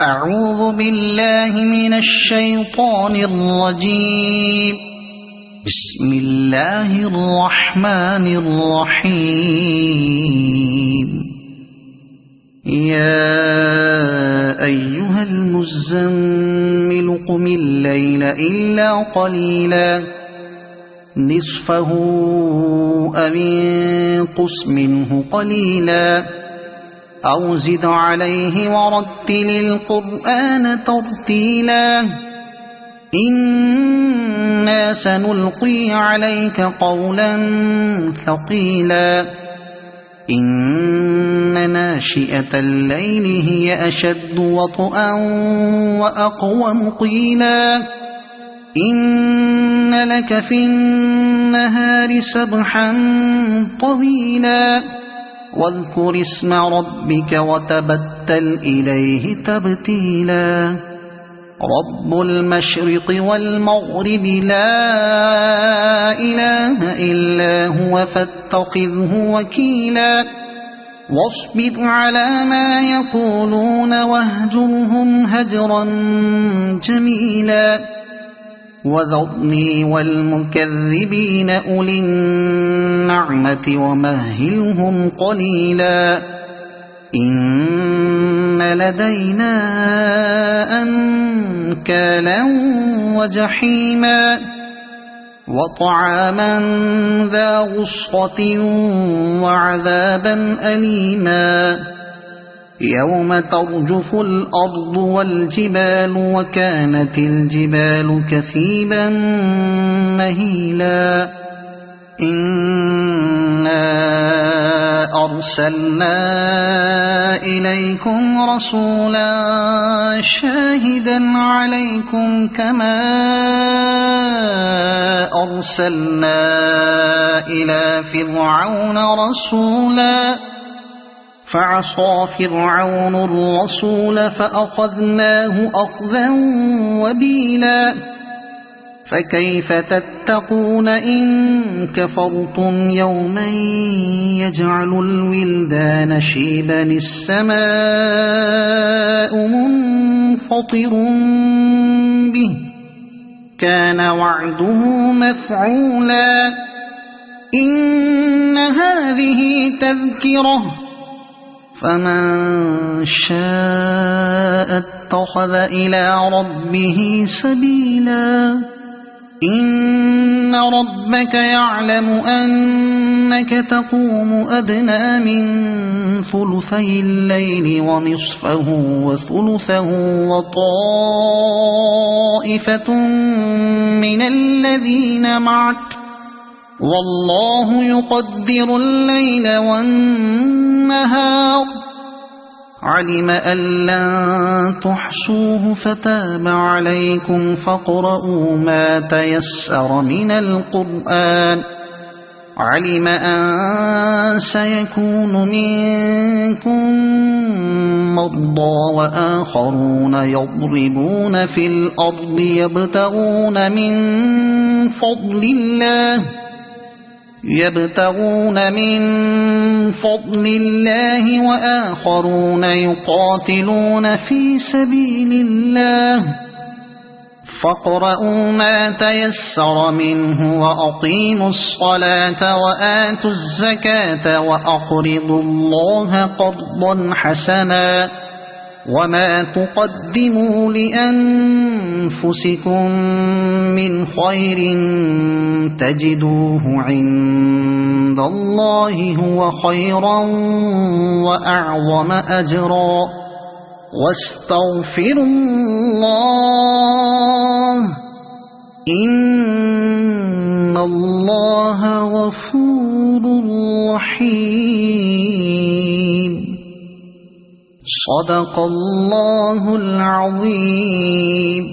أعوذ بالله من الشيطان الرجيم. بسم الله الرحمن الرحيم. يا أيها المزمل قم الليل إلا قليلا نصفه أو انقص منه قليلا أو زد عليه ورتل القرآن ترتيلا إنا سنلقي عليك قولا ثقيلا إن ناشئة الليل هي أشد وطئا وأقوم قيلا إن لك في النهار سبحا طويلا واذكر اسم ربك وتبتل إليه تبتيلا رب المشرق والمغرب لا إله إلا هو فاتخذه وكيلا واصبر على ما يقولون واهجرهم هجرا جميلا وذرني والمكذبين أولي النعمة ومهلهم قليلا إن لدينا أنكالا وجحيما وطعاما ذا غصة وعذابا أليما يوم ترجف الأرض والجبال وكانت الجبال كثيبا مهيلا إنا أرسلنا إليكم رسولا شاهدا عليكم كما أرسلنا إلى فرعون رسولا فعصى فرعون الرسول فأخذناه أخذا وبيلا فكيف تتقون إن كفرتم يوما يجعل الولدان شيبا السماء منفطر به كان وعده مفعولا إن هذه تذكرة فمن شاء اتخذ إلى ربه سبيلا إن ربك يعلم أنك تقوم أدنى من ثلثي الليل ونصفه وثلثه وطائفة من الذين معك والله يقدر الليل والنهار علم أن لن تحصوه فتاب عليكم فاقرؤوا ما تيسر من القرآن علم أن سيكون منكم مرضى وآخرون يضربون في الأرض يبتغون من فضل الله وآخرون يقاتلون في سبيل الله فاقرؤوا ما تيسر منه وأقيموا الصلاة وآتوا الزكاة وأقرضوا الله قرضا حسنا وما تقدموا لأنفسكم من خير تجدوه عند الله هو خيرا وأعظم أجرا واستغفروا الله إن الله غفور رحيم. صدق الله العظيم.